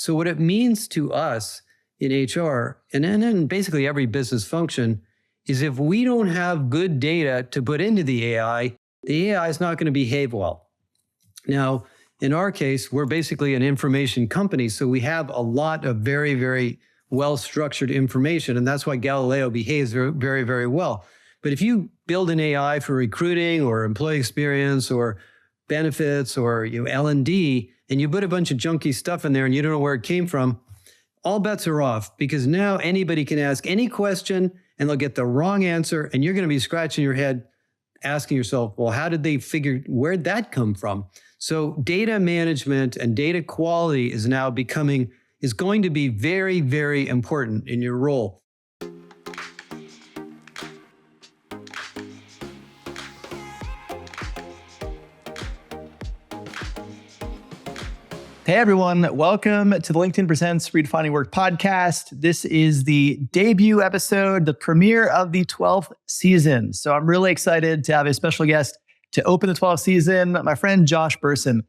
So what it means to us in HR and in basically every business function is if we don't have good data to put into the AI is not going to behave well. Now, in our case, we're basically an information company, so we have a lot of very, very well-structured information, and that's why Galileo behaves very, very, very well. But if you build an AI for recruiting or employee experience or benefits or L&D, and you put a bunch of junky stuff in there and you don't know where it came from, all bets are off, because now anybody can ask any question and they'll get the wrong answer, and you're going to be scratching your head asking yourself, well, how did they figure, where'd that come from? So data management and data quality is going to be very, very important in your role. Hey everyone, welcome to the LinkedIn Presents Redefining Work podcast. This is the debut episode, the premiere of the 12th season. So I'm really excited to have a special guest to open the 12th season, my friend Josh Bersin.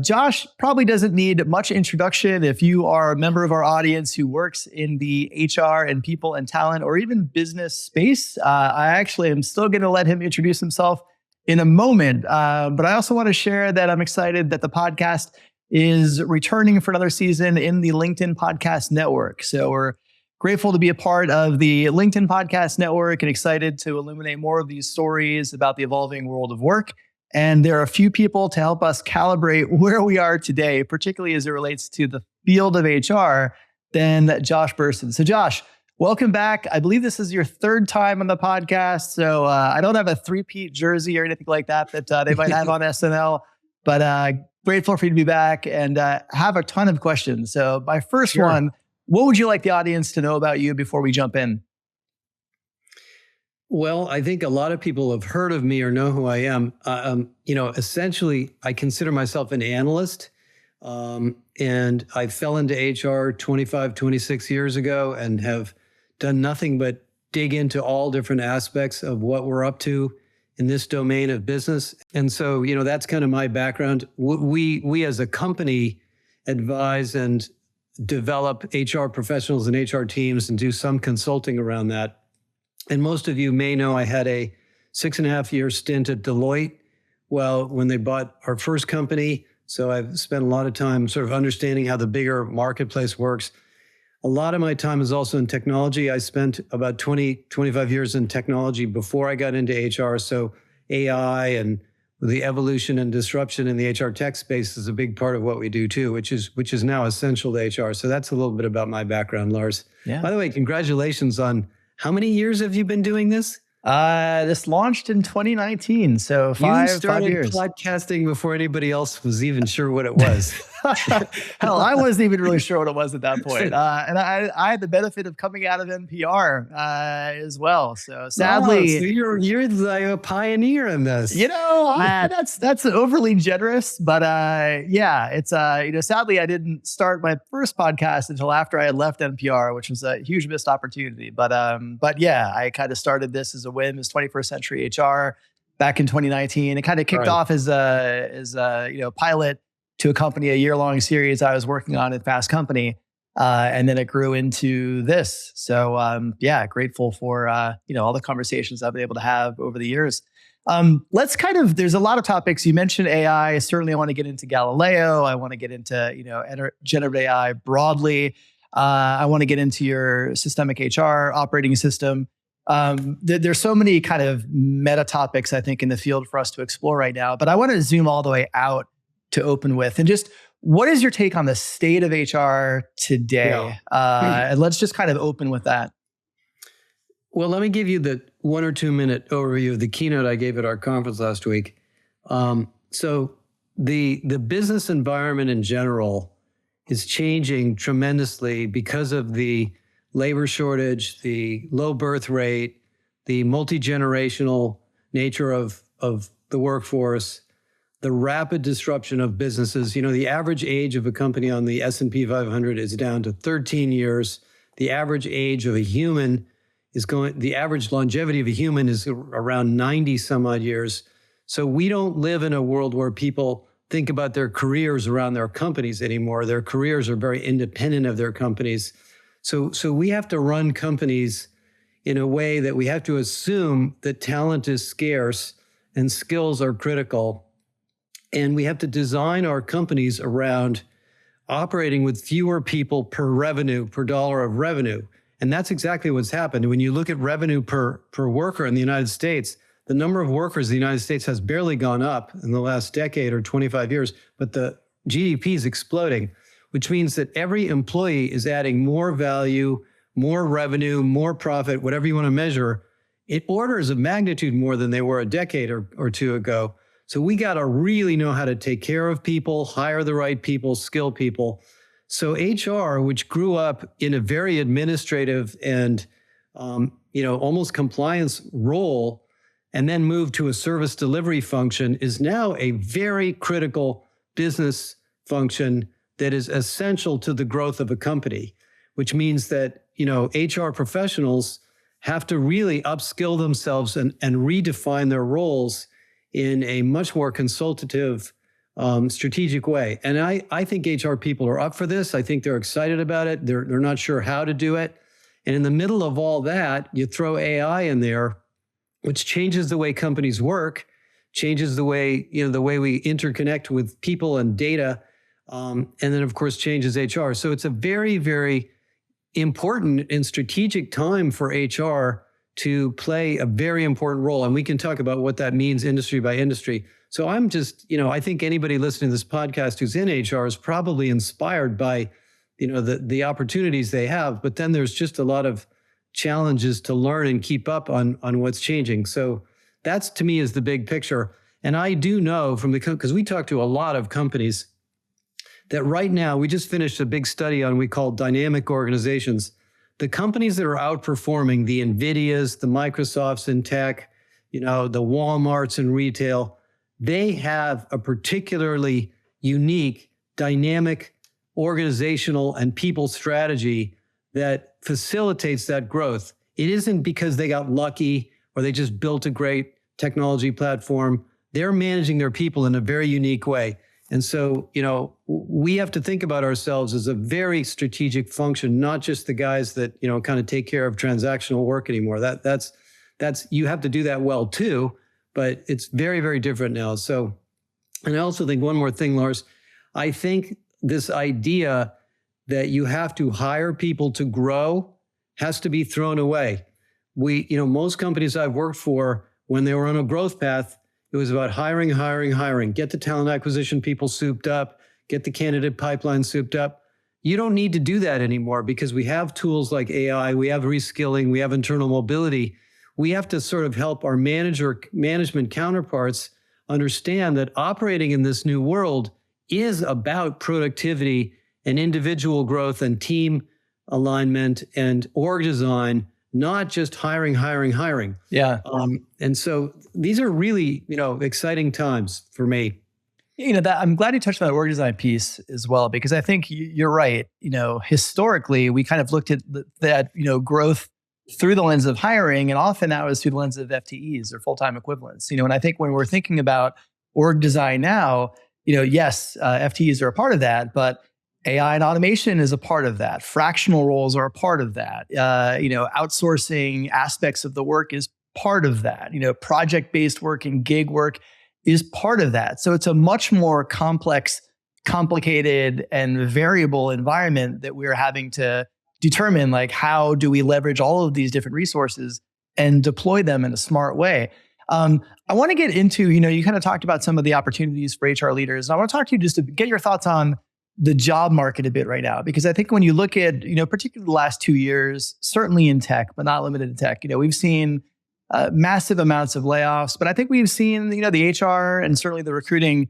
Josh probably doesn't need much introduction if you are a member of our audience who works in the HR and people and talent or even business space. I actually am still going to let him introduce himself in a moment. But I also want to share that I'm excited that the podcast is returning for another season in the LinkedIn Podcast Network. So we're grateful to be a part of the LinkedIn Podcast Network and excited to illuminate more of these stories about the evolving world of work. And there are a few people to help us calibrate where we are today, particularly as it relates to the field of HR, than Josh Bersin. So Josh, welcome back. I believe this is your third time on the podcast. So I don't have a three-peat jersey or anything like that they might have on SNL, but grateful for you to be back and have a ton of questions. So my first one, what would you like the audience to know about you before we jump in? Well, I think a lot of people have heard of me or know who I am. Essentially, I consider myself an analyst. And I fell into HR 25, 26 years ago and have done nothing but dig into all different aspects of what we're up to in this domain of business. And so, that's kind of my background. We as a company advise and develop HR professionals and HR teams and do some consulting around that. And most of you may know I had a 6.5-year stint at Deloitte. Well, when they bought our first company, so I've spent a lot of time sort of understanding how the bigger marketplace works. A lot of my time is also in technology. I spent about 25 years in technology before I got into HR. So AI and the evolution and disruption in the HR tech space is a big part of what we do too, which is now essential to HR. So that's a little bit about my background, Lars. Yeah. By the way, congratulations on how many years have you been doing this? This launched in 2019, so 5 years. You started podcasting before anybody else was even sure what it was. Hell, I wasn't even really sure what it was at that point. And I had the benefit of coming out of NPR as well. So sadly, so you're like a pioneer in this. That's overly generous, but it's sadly I didn't start my first podcast until after I had left NPR, which was a huge missed opportunity. But I kind of started this as a whim as 21st Century HR back in 2019. It kind of kicked off as a pilot to accompany a year-long series I was working on at Fast Company. And then it grew into this. So grateful for all the conversations I've been able to have over the years. There's a lot of topics. You mentioned AI. Certainly I want to get into Galileo. I want to get into generative AI broadly. I want to get into your systemic HR operating system. There's so many kind of meta topics, I think, in the field for us to explore right now. But I want to zoom all the way out to open with. And just, what is your take on the state of HR today? And let's just kind of open with that. Well, let me give you the 1 or 2 minute overview of the keynote I gave at our conference last week. So the business environment in general is changing tremendously because of the labor shortage, the low birth rate, the multi-generational nature of the workforce, the rapid disruption of businesses. The average age of a company on the S&P 500 is down to 13 years. The average age of a human the average longevity of a human is around 90 some odd years. So we don't live in a world where people think about their careers around their companies anymore. Their careers are very independent of their companies. So we have to run companies in a way that we have to assume that talent is scarce and skills are critical. And we have to design our companies around operating with fewer people per dollar of revenue. And that's exactly what's happened. When you look at revenue per worker in the United States, the number of workers in the United States has barely gone up in the last decade or 25 years, but the GDP is exploding, which means that every employee is adding more value, more revenue, more profit, whatever you want to measure, in orders of magnitude more than they were a decade or two ago. So we got to really know how to take care of people, hire the right people, skill people. So HR, which grew up in a very administrative and almost compliance role, and then moved to a service delivery function, is now a very critical business function that is essential to the growth of a company, which means that HR professionals have to really upskill themselves and redefine their roles in a much more consultative, strategic way. And I think HR people are up for this. I think they're excited about it. They're not sure how to do it. And in the middle of all that, you throw AI in there, which changes the way companies work, changes the way we interconnect with people and data, and then of course changes HR. So it's a very, very important and strategic time for HR to play a very important role. And we can talk about what that means industry by industry. So I'm just, I think anybody listening to this podcast who's in HR is probably inspired by, the opportunities they have, but then there's just a lot of challenges to learn and keep up on what's changing. So that's, to me, is the big picture. And I do know because we talk to a lot of companies, that right now, we just finished a big study on we call dynamic organizations. The companies that are outperforming, the NVIDIAs, the Microsofts in tech, the Walmarts in retail, they have a particularly unique, dynamic organizational and people strategy that facilitates that growth. It isn't because they got lucky or they just built a great technology platform. They're managing their people in a very unique way. And so, we have to think about ourselves as a very strategic function, not just the guys that, kind of take care of transactional work anymore. That's you have to do that well too, but it's very, very different now. So, and I also think one more thing, Lars, I think this idea that you have to hire people to grow has to be thrown away. Most companies I've worked for, when they were on a growth path, it was about hiring, get the talent acquisition people souped up, get the candidate pipeline souped up. You don't need to do that anymore because we have tools like AI, we have reskilling, we have internal mobility. We have to sort of help our management counterparts understand that operating in this new world is about productivity and individual growth and team alignment and org design, not just hiring. Yeah. And so these are really, exciting times for me. I'm glad you touched on that org design piece as well, because I think you're right. Historically, we kind of looked at that, growth through the lens of hiring, and often that was through the lens of FTEs or full-time equivalents. And I think when we're thinking about org design now, yes, FTEs are a part of that, but AI and automation is a part of that. Fractional roles are a part of that. Outsourcing aspects of the work is part of that. Project-based work and gig work is part of that. So it's a much more complex, complicated, and variable environment that we're having to determine, like, how do we leverage all of these different resources and deploy them in a smart way. I want to get into, you kind of talked about some of the opportunities for HR leaders. And I want to talk to you just to get your thoughts on the job market a bit right now, because I think when you look at, particularly the last 2 years, certainly in tech, but not limited to tech, we've seen massive amounts of layoffs, but I think we've seen, the HR and certainly the recruiting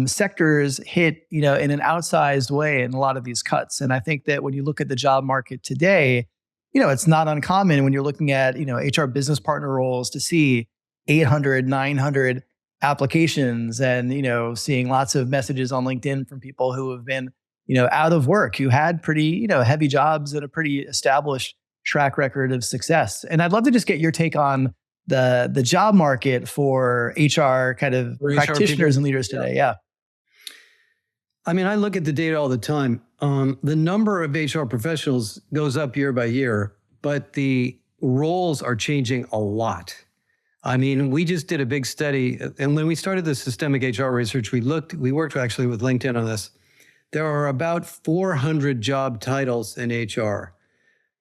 sectors hit, in an outsized way in a lot of these cuts. And I think that when you look at the job market today, it's not uncommon when you're looking at, HR business partner roles to see 800, 900 applications and, seeing lots of messages on LinkedIn from people who have been, out of work, who had pretty, heavy jobs and a pretty established track record of success. And I'd love to just get your take on the job market for HR kind of For HR practitioners people. and leaders today. Yeah. I mean, I look at the data all the time. The number of HR professionals goes up year by year, but the roles are changing a lot. I mean, we just did a big study, and when we started the systemic HR research, we worked actually with LinkedIn on this. There are about 400 job titles in HR.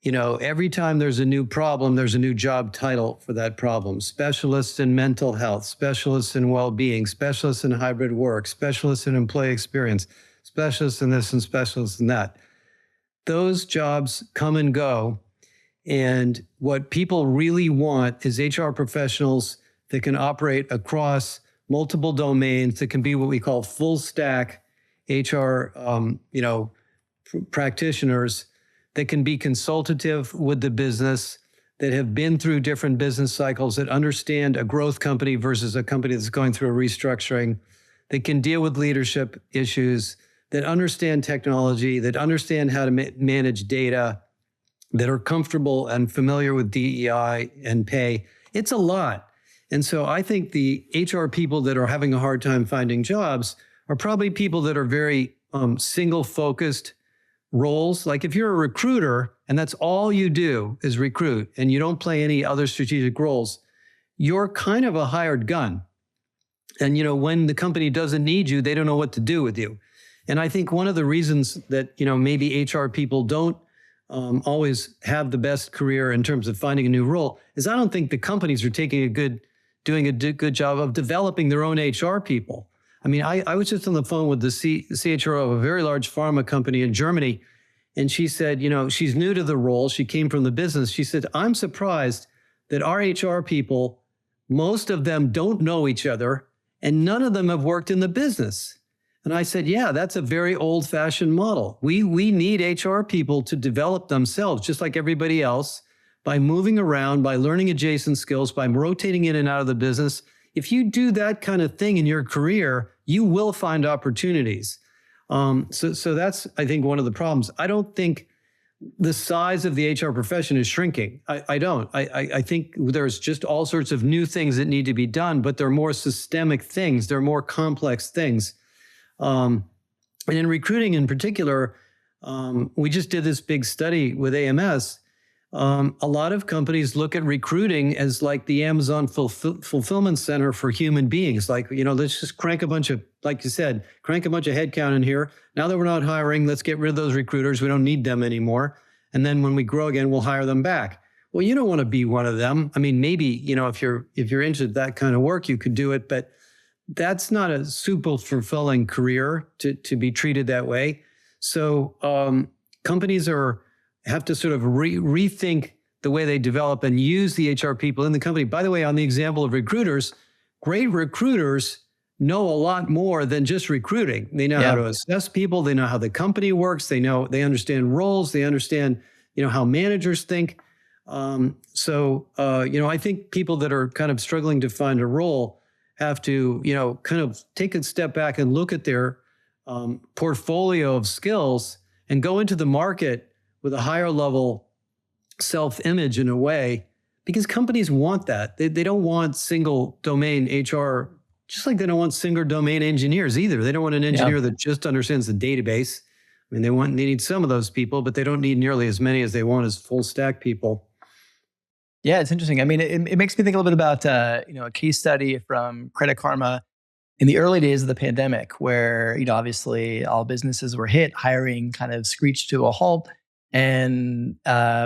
You know, every time there's a new problem, there's a new job title for that problem. Specialists in mental health, specialists in well-being, specialists in hybrid work, specialists in employee experience, specialists in this and specialists in that. Those jobs come and go. And what people really want is HR professionals that can operate across multiple domains, that can be what we call full stack HR, practitioners, that can be consultative with the business, that have been through different business cycles, that understand a growth company versus a company that's going through a restructuring, that can deal with leadership issues, that understand technology, that understand how to manage data, that are comfortable and familiar with DEI and pay. It's a lot. And so I think the HR people that are having a hard time finding jobs are probably people that are very single-focused roles. Like if you're a recruiter and that's all you do is recruit and you don't play any other strategic roles, you're kind of a hired gun. And when the company doesn't need you, they don't know what to do with you. And I think one of the reasons that maybe HR people don't always have the best career in terms of finding a new role is I don't think the companies are doing a good job of developing their own HR people. I mean, I was just on the phone with the CHRO of a very large pharma company in Germany, and she said, she's new to the role. She came from the business. She said, I'm surprised that our HR people, most of them don't know each other, and none of them have worked in the business. And I said, yeah, that's a very old-fashioned model. We need HR people to develop themselves, just like everybody else, by moving around, by learning adjacent skills, by rotating in and out of the business. If you do that kind of thing in your career, you will find opportunities. So that's, I think, one of the problems. I don't think the size of the HR profession is shrinking. I don't. I think there's just all sorts of new things that need to be done, but they're more systemic things. They're more complex things. And in recruiting in particular, we just did this big study with AMS. A lot of companies look at recruiting as like the Amazon fulfillment center for human beings. Like, let's just crank a bunch of, like you said, headcount in here. Now that we're not hiring, let's get rid of those recruiters. We don't need them anymore. And then when we grow again, we'll hire them back. Well, you don't want to be one of them. I mean, maybe, if you're into that kind of work, you could do it, but that's not a super fulfilling career to be treated that way. So companies have to sort of rethink the way they develop and use the HR people in the company. By the way, on the example of recruiters, great recruiters know a lot more than just recruiting. They know how to assess people. They know how the company works. They understand roles. They understand, how managers think. I think people that are kind of struggling to find a role have to, kind of take a step back and look at their portfolio of skills and go into the market with a higher level self-image in a way, because companies want that. They don't want single domain HR, just like they don't want single domain engineers either. They don't want an engineer that just understands the database. I mean, they need some of those people, but they don't need nearly as many as they want as full stack people. Yeah, it's interesting. I mean, it makes me think a little bit about a case study from Credit Karma in the early days of the pandemic, where obviously all businesses were hit, hiring kind of screeched to a halt. And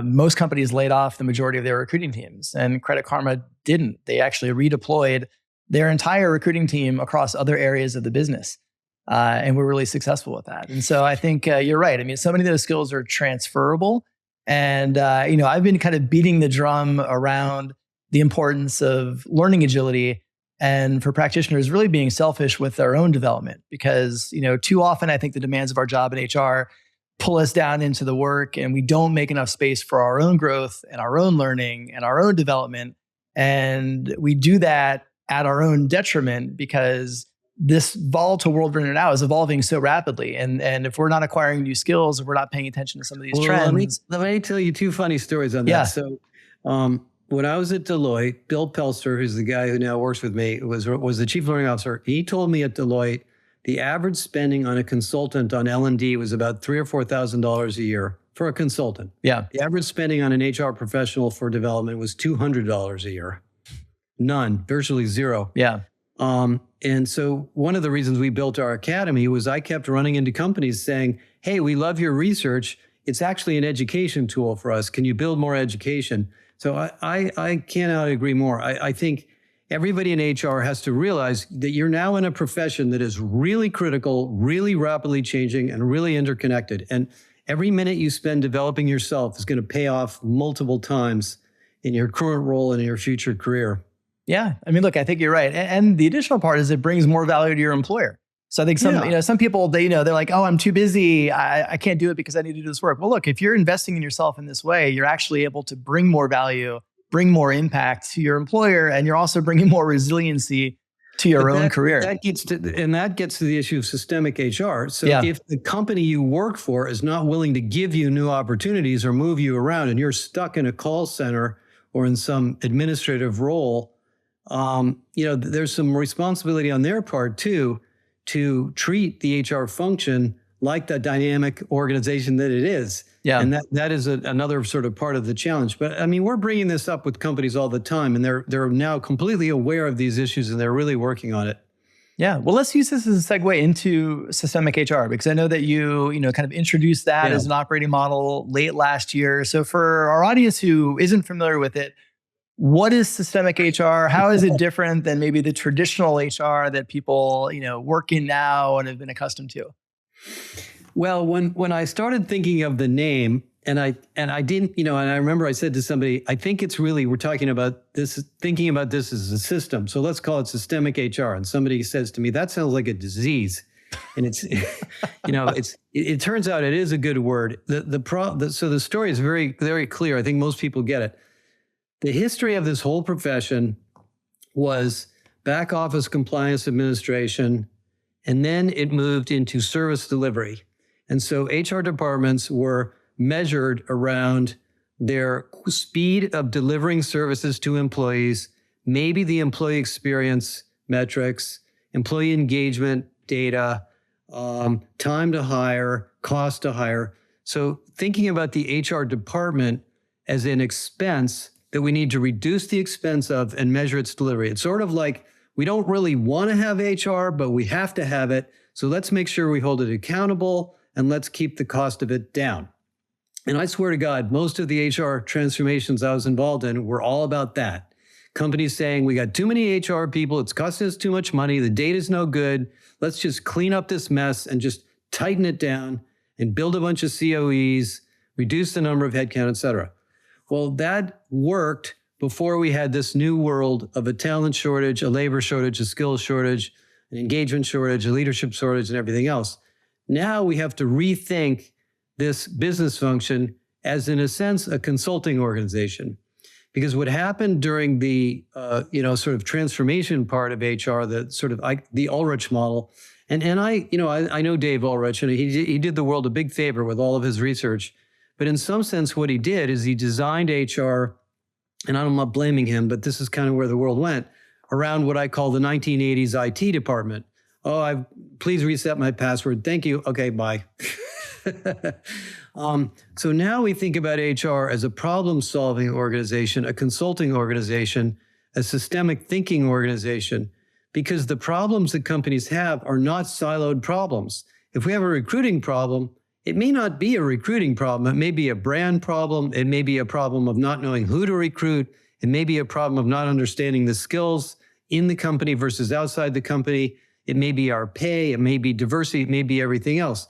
most companies laid off the majority of their recruiting teams, and Credit Karma didn't. They actually redeployed their entire recruiting team across other areas of the business, and were really successful with that. And so I think you're right. I mean, so many of those skills are transferable, and I've been kind of beating the drum around the importance of learning agility, and for practitioners really being selfish with their own development, because too often I think the demands of our job in HR pull us down into the work, and we don't make enough space for our own growth and our own learning and our own development. And we do that at our own detriment, because this volatile world we're in now is evolving so rapidly. And if we're not acquiring new skills, if we're not paying attention to some of these trends. Let me tell you two funny stories on that. Yeah. So when I was at Deloitte, Bill Pelster, who's the guy who now works with me, was the chief learning officer. He told me at Deloitte the average spending on a consultant on L&D was about $3,000 or $4,000 a year for a consultant. Yeah. The average spending on an HR professional for development was $200 a year. None, virtually zero. Yeah. And so one of the reasons we built our academy was I kept running into companies saying, hey, we love your research. It's actually an education tool for us. Can you build more education? So I cannot agree more. I think everybody in HR has to realize that you're now in a profession that is really critical, really rapidly changing, and really interconnected. And every minute you spend developing yourself is going to pay off multiple times in your current role and in your future career. Yeah. I mean, look, I think you're right. And the additional part is it brings more value to your employer. So I think some people, they're like, oh, I'm too busy. I can't do it because I need to do this work. Well, look, if you're investing in yourself in this way, you're actually able to bring more value, bring more impact to your employer, and you're also bringing more resiliency to your own career. That gets to the issue of systemic HR. So if the company you work for is not willing to give you new opportunities or move you around, and you're stuck in a call center or in some administrative role, there's some responsibility on their part too, to treat the HR function like the dynamic organization that it is. Yeah. And that is another sort of part of the challenge. But I mean, we're bringing this up with companies all the time, and they're now completely aware of these issues, and they're really working on it. Yeah. Well, let's use this as a segue into systemic HR, because I know that you kind of introduced that as an operating model late last year. So for our audience who isn't familiar with it, what is systemic HR? How is it different than maybe the traditional HR that people, work in now and have been accustomed to? Well, when I started thinking of the name, and I didn't, and I remember I said to somebody, I think it's really, we're talking about this, thinking about this as a system. So let's call it systemic HR. And somebody says to me, that sounds like a disease. And it's, it turns out it is a good word. So the story is very, very clear. I think most people get it. The history of this whole profession was back office compliance administration, and then it moved into service delivery. And so HR departments were measured around their speed of delivering services to employees, maybe the employee experience metrics, employee engagement data, time to hire, cost to hire. So thinking about the HR department as an expense that we need to reduce the expense of and measure its delivery. It's sort of like we don't really want to have HR, but we have to have it. So let's make sure we hold it accountable, and let's keep the cost of it down. And I swear to God, most of the HR transformations I was involved in were all about that. Companies saying, we got too many HR people, it's costing us too much money, the data's no good, let's just clean up this mess and just tighten it down and build a bunch of COEs, reduce the number of headcount, et cetera. Well, that worked before we had this new world of a talent shortage, a labor shortage, a skills shortage, an engagement shortage, a leadership shortage, and everything else. Now we have to rethink this business function as, in a sense, a consulting organization. Because what happened during the, sort of transformation part of HR, the Ulrich model, and I know Dave Ulrich, and he did the world a big favor with all of his research. But in some sense, what he did is he designed HR, and I'm not blaming him, but this is kind of where the world went, around what I call the 1980s IT department. Oh, please reset my password. Thank you. Okay, bye. So now we think about HR as a problem-solving organization, a consulting organization, a systemic thinking organization, because the problems that companies have are not siloed problems. If we have a recruiting problem, it may not be a recruiting problem. It may be a brand problem. It may be a problem of not knowing who to recruit. It may be a problem of not understanding the skills in the company versus outside the company. It may be our pay. It may be diversity. It may be everything else.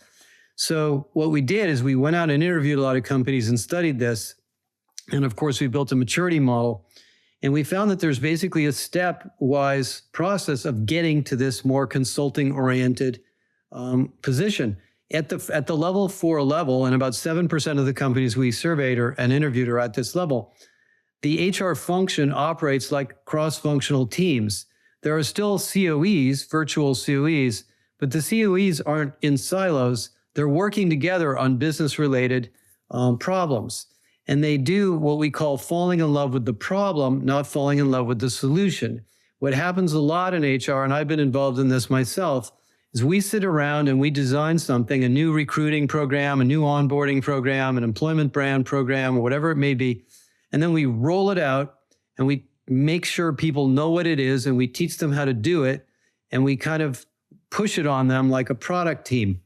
So what we did is we went out and interviewed a lot of companies and studied this. And of course, we built a maturity model. And we found that there's basically a stepwise process of getting to this more consulting-oriented position. At the level 4 level, and about 7% of the companies we surveyed and interviewed are at this level, the HR function operates like cross-functional teams. There are still COEs, virtual COEs, but the COEs aren't in silos. They're working together on business-related problems. And they do what we call falling in love with the problem, not falling in love with the solution. What happens a lot in HR, and I've been involved in this myself, is we sit around and we design something, a new recruiting program, a new onboarding program, an employment brand program, or whatever it may be. And then we roll it out and we make sure people know what it is and we teach them how to do it. And we kind of push it on them like a product team.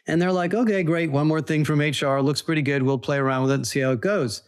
And they're like, okay, great. One more thing from HR. Looks pretty good. We'll play around with it and see how it goes.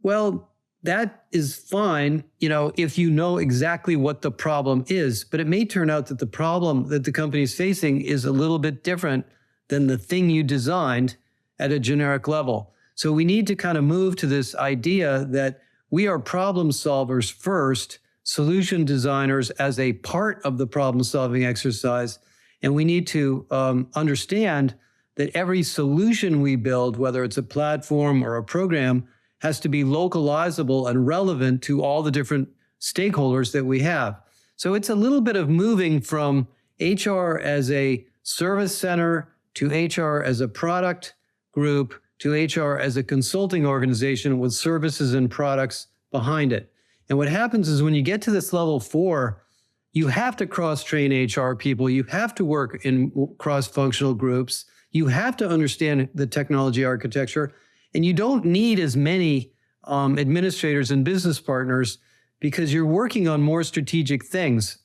Well, that is fine, if you know exactly what the problem is, but it may turn out that the problem that the company is facing is a little bit different than the thing you designed at a generic level. So we need to kind of move to this idea that we are problem solvers first, solution designers as a part of the problem solving exercise. And we need to understand that every solution we build, whether it's a platform or a program, has to be localizable and relevant to all the different stakeholders that we have. So it's a little bit of moving from HR as a service center to HR as a product group to HR as a consulting organization with services and products behind it. And what happens is when you get to this level 4, you have to cross-train HR people. You have to work in cross-functional groups. You have to understand the technology architecture. And you don't need as many administrators and business partners because you're working on more strategic things.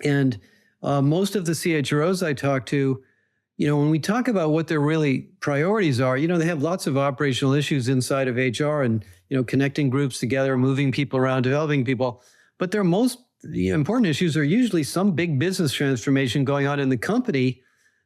And most of the CHROs I talk to, when we talk about what their really priorities are, they have lots of operational issues inside of HR and, connecting groups together, moving people around, developing people. But their most important issues are usually some big business transformation going on in the company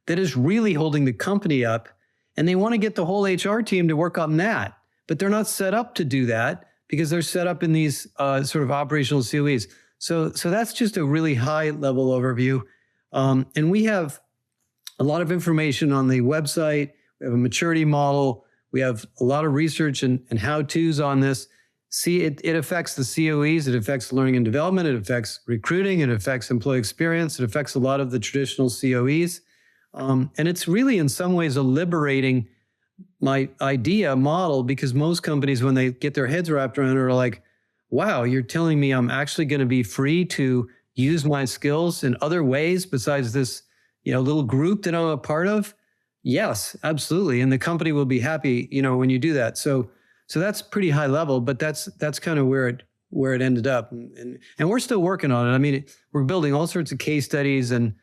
that is really holding the company up. And they want to get the whole HR team to work on that. But they're not set up to do that because they're set up in these sort of operational COEs. So that's just a really high level overview. And we have a lot of information on the website. We have a maturity model. We have a lot of research and how-tos on this. See, it affects the COEs. It affects learning and development. It affects recruiting. It affects employee experience. It affects a lot of the traditional COEs. And it's really, in some ways, a liberating model, because most companies, when they get their heads wrapped around it, are like, wow, you're telling me I'm actually going to be free to use my skills in other ways besides this, little group that I'm a part of? Yes, absolutely. And the company will be happy, when you do that. So that's pretty high level, but that's kind of where it ended up. And we're still working on it. I mean, we're building all sorts of case studies and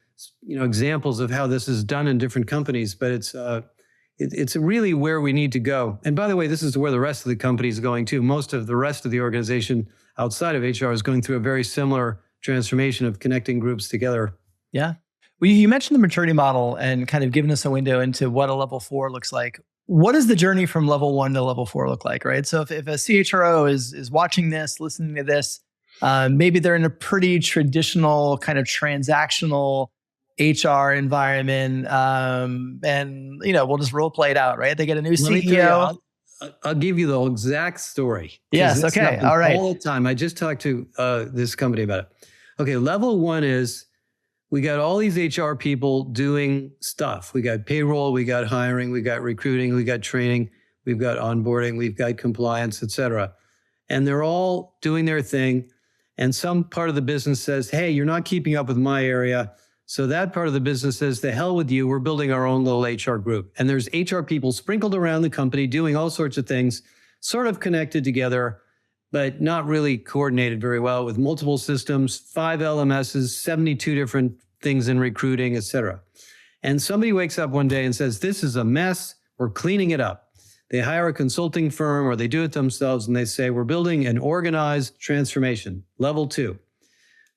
examples of how this is done in different companies, but it's really where we need to go. And by the way, this is where the rest of the company is going too. Most of the rest of the organization outside of HR is going through a very similar transformation of connecting groups together. Yeah. Well, you mentioned the maturity model and kind of giving us a window into what a level 4 looks like. What does the journey from level 1 to level 4 look like, right? So if a CHRO is watching this, listening to this, maybe they're in a pretty traditional kind of transactional HR environment, and we'll just role play it out, right? They get a new CEO. I'll give you the exact story. Yes. Okay. All right. All the time. I just talked to this company about it. Okay. Level 1 is we got all these HR people doing stuff. We got payroll, we got hiring, we got recruiting, we got training, we've got onboarding, we've got compliance, et cetera. And they're all doing their thing. And some part of the business says, hey, you're not keeping up with my area. So that part of the business says, the hell with you, we're building our own little HR group. And there's HR people sprinkled around the company doing all sorts of things, sort of connected together, but not really coordinated very well, with multiple systems, 5 LMSs, 72 different things in recruiting, et cetera. And somebody wakes up one day and says, this is a mess, we're cleaning it up. They hire a consulting firm or they do it themselves and they say, we're building an organized transformation, level 2.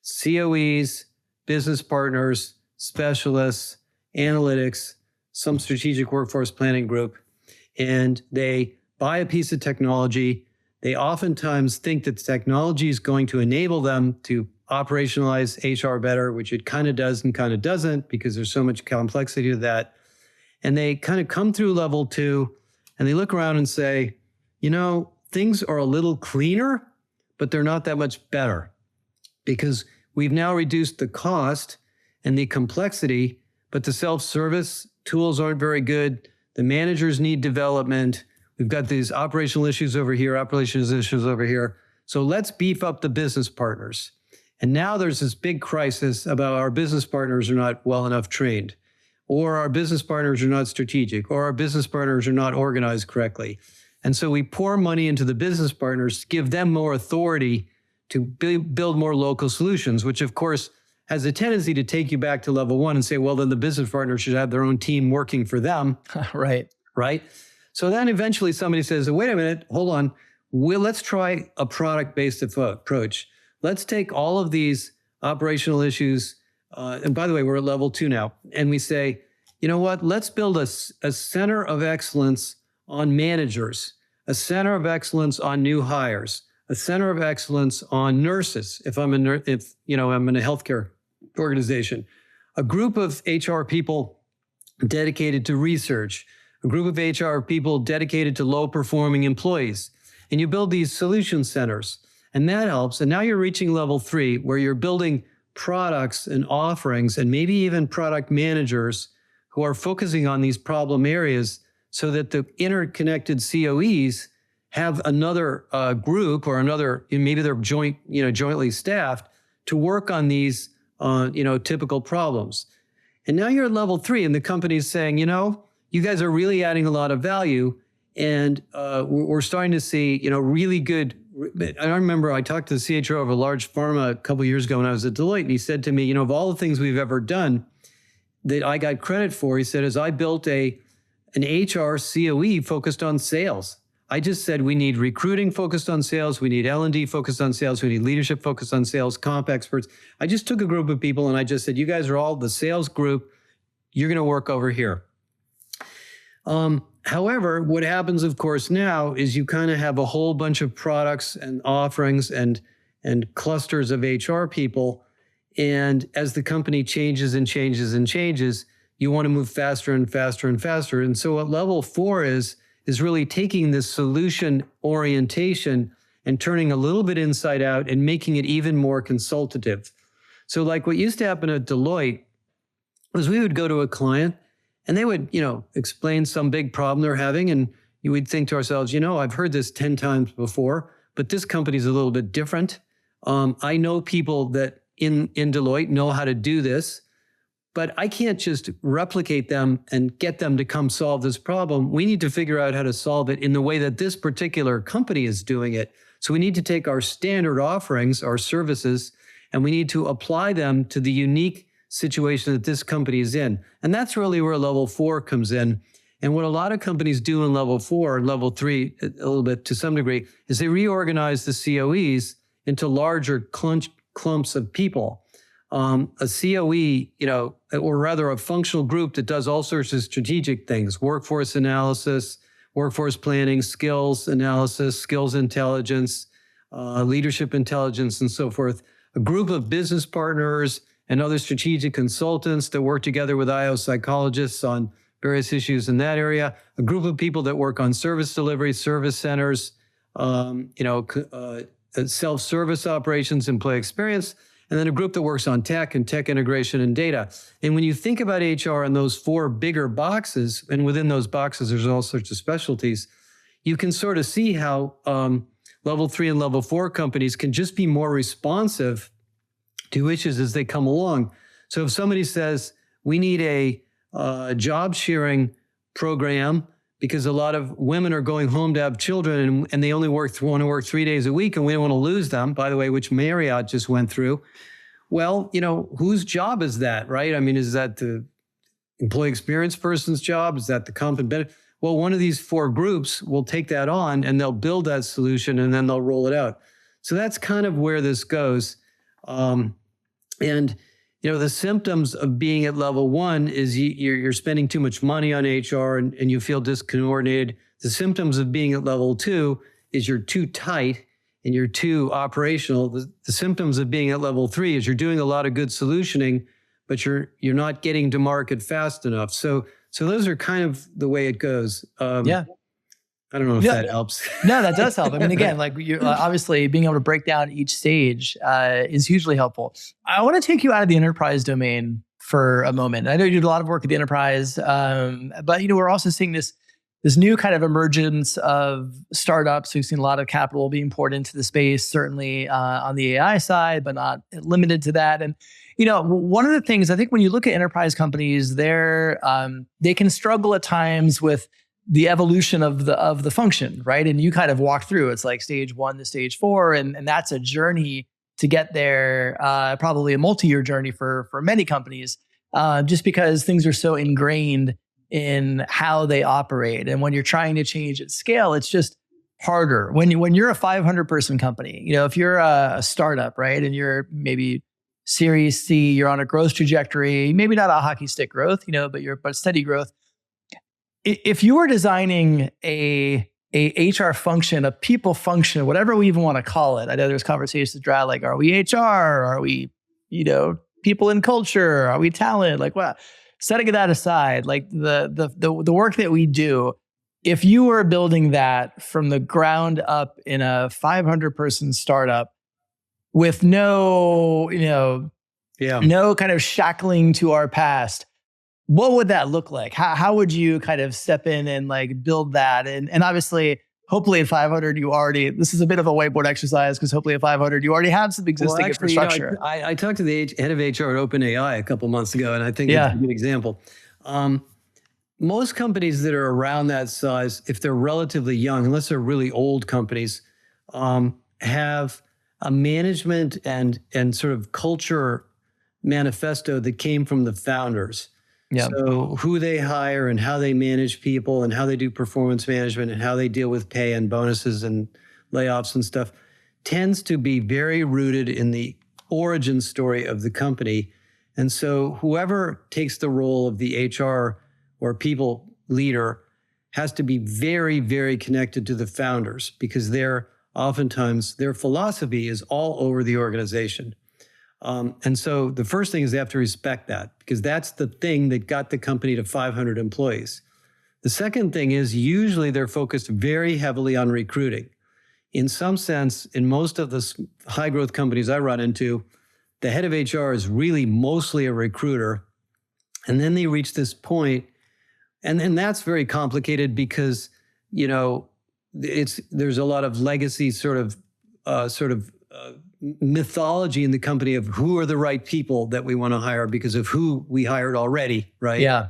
COEs, business partners, specialists, analytics, some strategic workforce planning group, and they buy a piece of technology. They oftentimes think that the technology is going to enable them to operationalize HR better, which it kind of does and kind of doesn't, because there's so much complexity to that. And they kind of come through level 2 and they look around and say, things are a little cleaner, but they're not that much better, because we've now reduced the cost and the complexity, but the self-service tools aren't very good. The managers need development. We've got these operational issues over here, operations issues over here. So let's beef up the business partners. And now there's this big crisis about our business partners are not well enough trained, or our business partners are not strategic, or our business partners are not organized correctly. And so we pour money into the business partners to give them more authority to build more local solutions, which of course has a tendency to take you back to level one and say, well, then the business partner should have their own team working for them. Right. Right. So then eventually somebody says, wait a minute, hold on. Let's try a product-based approach. Let's take all of these operational issues. And by the way, we're at level 2 now. And we say, you know what? Let's build a center of excellence on managers, a center of excellence on new hires, a center of excellence on nurses. If I'm in a healthcare organization, a group of HR people dedicated to research, a group of HR people dedicated to low-performing employees. And you build these solution centers, and that helps. And now you're reaching level 3, where you're building products and offerings, and maybe even product managers who are focusing on these problem areas so that the interconnected COEs have another group or another, maybe they're jointly staffed to work on these, typical problems. And now you're at level 3, and the company's saying, you guys are really adding a lot of value, and we're starting to see, really good. I remember I talked to the CHRO of a large pharma a couple of years ago when I was at Deloitte, and he said to me, of all the things we've ever done that I got credit for, he said, is I built an HR COE focused on sales. I just said we need recruiting focused on sales, we need L&D focused on sales, we need leadership focused on sales, comp experts. I just took a group of people and I just said, you guys are all the sales group, you're going to work over here. However, what happens, of course, now is you kind of have a whole bunch of products and offerings and clusters of HR people. And as the company changes and changes and changes, you want to move faster and faster and faster. And so what level 4 is really taking this solution orientation and turning a little bit inside out and making it even more consultative. So like what used to happen at Deloitte was we would go to a client and they would, explain some big problem they're having. And you would think to ourselves, I've heard this 10 times before, but this company's a little bit different. I know people that in Deloitte know how to do this, but I can't just replicate them and get them to come solve this problem. We need to figure out how to solve it in the way that this particular company is doing it. So we need to take our standard offerings, our services, and we need to apply them to the unique situation that this company is in. And that's really where level 4 comes in. And what a lot of companies do in level 4 and level 3, a little bit to some degree, is they reorganize the COEs into larger clumps of people. A COE, or rather a functional group that does all sorts of strategic things, workforce analysis, workforce planning, skills analysis, skills intelligence, leadership intelligence, and so forth. A group of business partners and other strategic consultants that work together with IO psychologists on various issues in that area. A group of people that work on service delivery, service centers, self-service operations, employee experience, and then a group that works on tech and tech integration and data. And when you think about HR in those 4 bigger boxes, and within those boxes, there's all sorts of specialties, you can sort of see how level 3 and level 4 companies can just be more responsive to issues as they come along. So if somebody says, we need a job sharing program because a lot of women are going home to have children and they only want to work 3 days a week and we don't want to lose them, by the way, which Marriott just went through. Well, whose job is that, right? I mean, is that the employee experience person's job? Is that the comp and benefit? Well, one of these 4 groups will take that on and they'll build that solution and then they'll roll it out. So that's kind of where this goes. The symptoms of being at level 1 is you're spending too much money on HR and you feel discoordinated. The symptoms of being at level 2 is you're too tight and you're too operational. The symptoms of being at level 3 is you're doing a lot of good solutioning, but you're not getting to market fast enough. So those are kind of the way it goes. Yeah. I don't know if that helps. No, that does help. I mean, again, like you obviously being able to break down each stage is hugely helpful. I want to take you out of the enterprise domain for a moment. I know you do a lot of work at the enterprise, but we're also seeing this this new kind of emergence of startups. We've seen a lot of capital being poured into the space, certainly on the AI side, but not limited to that. And one of the things I think when you look at enterprise companies, they can struggle at times with the evolution of the function, right? And you kind of walk through. It's like stage 1 to stage 4, and that's a journey to get there. Probably a multi-year journey for many companies, just because things are so ingrained in how they operate. And when you're trying to change at scale, it's just harder. When you're a 500 person company, if you're a startup, right, and you're maybe Series C, you're on a growth trajectory, maybe not a hockey stick growth, but steady growth. If you were designing a HR function, a people function, whatever we even want to call it, I know there's conversations around like, are we HR? Are we, people in culture? Are we talent? Like, what? Setting that aside, like the work that we do, if you were building that from the ground up in a 500 person startup with no kind of shackling to our past, what would that look like? How would you kind of step in and like build that? And obviously, hopefully at 500, this is a bit of a whiteboard exercise, because hopefully at 500, you already have some existing infrastructure. I talked to the head of HR at OpenAI a couple months ago, and I think it's a good example. Most companies that are around that size, if they're relatively young, unless they're really old companies, have a management and sort of culture manifesto that came from the founders. Yeah. So who they hire and how they manage people and how they do performance management and how they deal with pay and bonuses and layoffs and stuff tends to be very rooted in the origin story of the company. And so whoever takes the role of the HR or people leader has to be very, very connected to the founders, because oftentimes their philosophy is all over the organization. And so the first thing is they have to respect that, because that's the thing that got the company to 500 employees. The second thing is usually they're focused very heavily on recruiting. In some sense, in most of the high growth companies I run into, the head of HR is really mostly a recruiter. And then they reach this point, and then that's very complicated because, there's a lot of legacy sort of mythology in the company of who are the right people that we want to hire because of who we hired already, right? Yeah.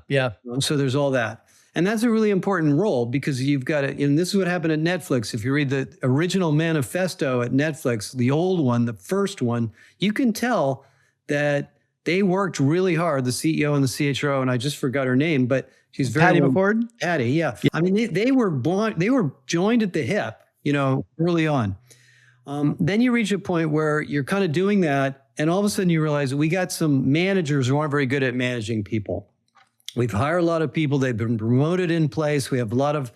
So there's all that. And that's a really important role, because you've got to, and this is what happened at Netflix. If you read the original manifesto at Netflix, the old one, the first one, you can tell that they worked really hard, the CEO and the CHRO, and I just forgot her name, but she's very— Patty McCord? Patty, yeah. I mean, they were joined at the hip, early on. Then you reach a point where you're kind of doing that, and all of a sudden you realize we got some managers who aren't very good at managing people. We've hired a lot of people; they've been promoted in place. We have a lot of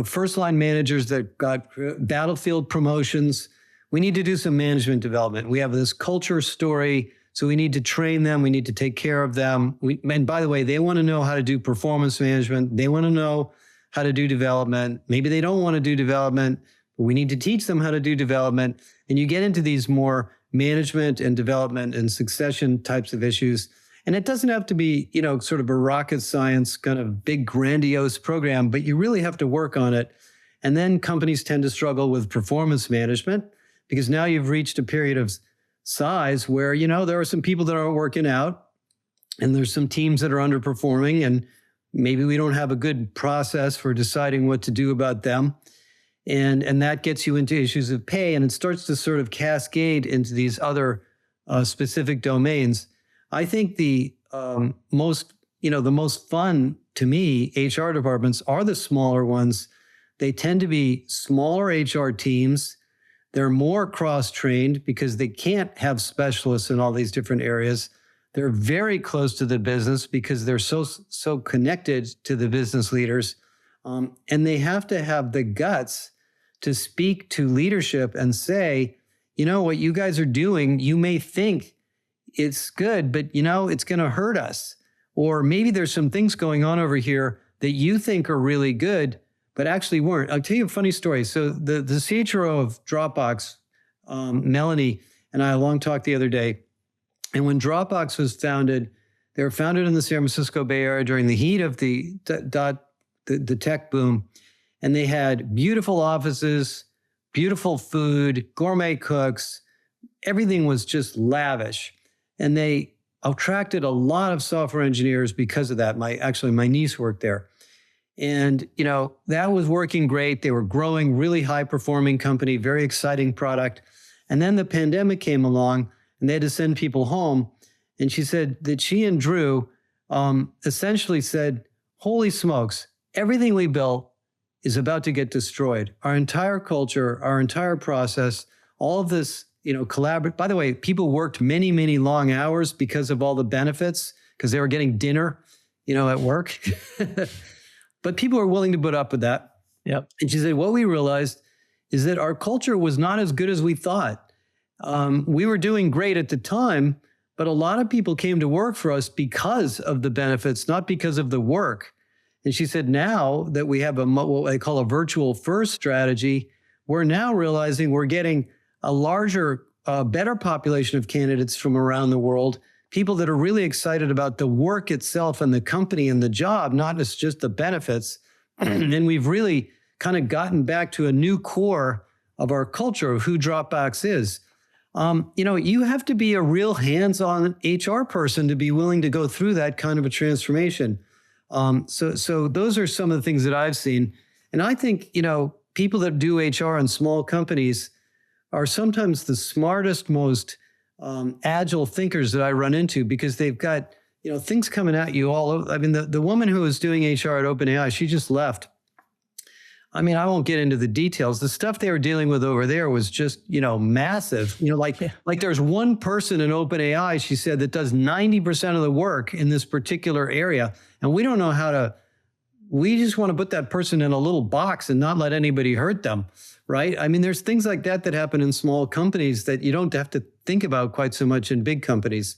first line managers that got battlefield promotions. We need to do some management development. We have this culture story, so we need to train them. We need to take care of them. And by the way, they want to know how to do performance management. They want to know how to do development. Maybe they don't want to do development, but we need to teach them how to do development. And you get into these more management and development and succession types of issues. And it doesn't have to be, sort of a rocket science kind of big grandiose program, but you really have to work on it. And then companies tend to struggle with performance management, because now you've reached a period of size where, there are some people that aren't working out, and there's some teams that are underperforming, and maybe we don't have a good process for deciding what to do about them. And that gets you into issues of pay, and it starts to sort of cascade into these other specific domains. I think the most fun to me HR departments are the smaller ones. They tend to be smaller HR teams. They're more cross-trained because they can't have specialists in all these different areas. They're very close to the business because they're so connected to the business leaders. And they have to have the guts to speak to leadership and say, what you guys are doing, you may think it's good, but it's going to hurt us. Or maybe there's some things going on over here that you think are really good, but actually weren't. I'll tell you a funny story. So the CHRO of Dropbox, Melanie, and I had a long talk the other day. And when Dropbox was founded, They were founded in the San Francisco Bay Area during the heat of the tech boom. And they had beautiful offices, beautiful food, gourmet cooks. Everything was just lavish. And they attracted a lot of software engineers because of that. My niece worked there. And, that was working great. They were growing, really high performing company, very exciting product. And then the pandemic came along and they had to send people home. And she said that she and Drew essentially said, holy smokes, everything we built is about to get destroyed. Our entire culture, our entire process, all of this, collaborate. By the way, people worked many, many long hours because of all the benefits, because they were getting dinner, at work. But people were willing to put up with that. Yep. And she said, what we realized is that our culture was not as good as we thought. We were doing great at the time, but a lot of people came to work for us because of the benefits, not because of the work. And she said, now that we have what I call a virtual first strategy, we're now realizing we're getting a larger, better population of candidates from around the world, people that are really excited about the work itself and the company and the job, not just the benefits. And we've really kind of gotten back to a new core of our culture of who Dropbox is. You have to be a real hands-on HR person to be willing to go through that kind of a transformation. So those are some of the things that I've seen. And I think, people that do HR in small companies are sometimes the smartest, most agile thinkers that I run into, because they've got, things coming at you all over. I mean, the woman who was doing HR at OpenAI, she just left. I mean, I won't get into the details. The stuff they were dealing with over there was just, massive. Like there's one person in OpenAI, she said, that does 90% of the work in this particular area. And we don't know we just want to put that person in a little box and not let anybody hurt them, right? I mean, there's things like that happen in small companies that you don't have to think about quite so much in big companies.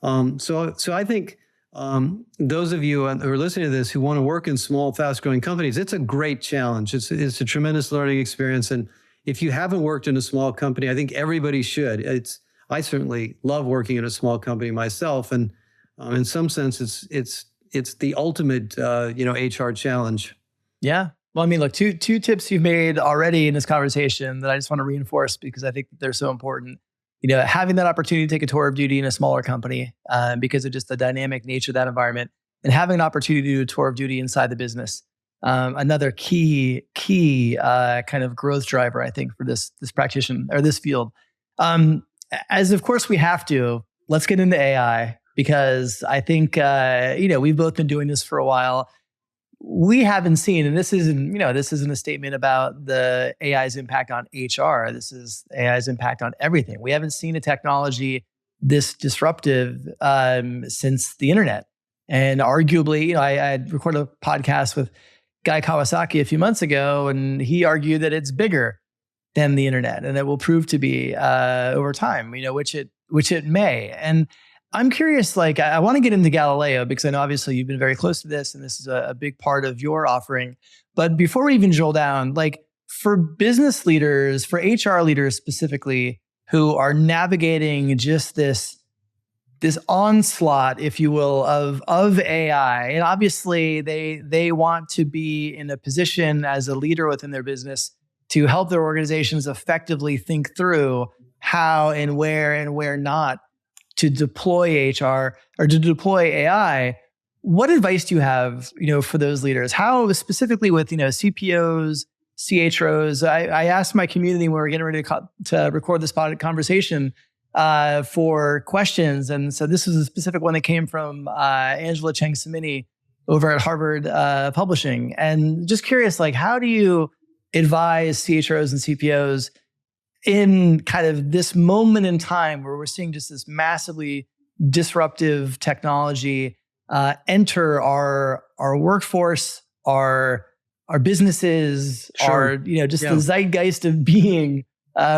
So I think those of you who are listening to this who want to work in small, fast-growing companies, it's a great challenge. It's a tremendous learning experience. And if you haven't worked in a small company, I think everybody should. I certainly love working in a small company myself. And in some sense, it's the ultimate, HR challenge. Yeah. Well, I mean, look, two tips you've made already in this conversation that I just want to reinforce because I think that they're so important. Having that opportunity to take a tour of duty in a smaller company because of just the dynamic nature of that environment, and having an opportunity to do a tour of duty inside the business. Another key kind of growth driver, I think, for this practitioner or this field. As of course we have to, let's get into AI, because I think, we've both been doing this for a while. We haven't seen, and this isn't a statement about the AI's impact on HR. This is AI's impact on everything. We haven't seen a technology this disruptive since the internet. And arguably, I recorded a podcast with Guy Kawasaki a few months ago, and he argued that it's bigger than the internet, and it will prove to be over time. Which it may. And I'm curious, I want to get into Galileo because I know obviously you've been very close to this and this is a big part of your offering. But before we even drill down, for business leaders, for HR leaders specifically, who are navigating just this onslaught, if you will, of AI, and obviously they want to be in a position as a leader within their business to help their organizations effectively think through how and where not to deploy HR or to deploy AI. What advice do you have, for those leaders? How specifically with, CPOs, CHROs? I asked my community when we were getting ready to record this conversation for questions. And so this is a specific one that came from Angela Cheng-Simini over at Harvard Publishing. And just curious, how do you advise CHROs and CPOs in kind of this moment in time where we're seeing just this massively disruptive technology enter our workforce, our businesses, Sure. the zeitgeist of being,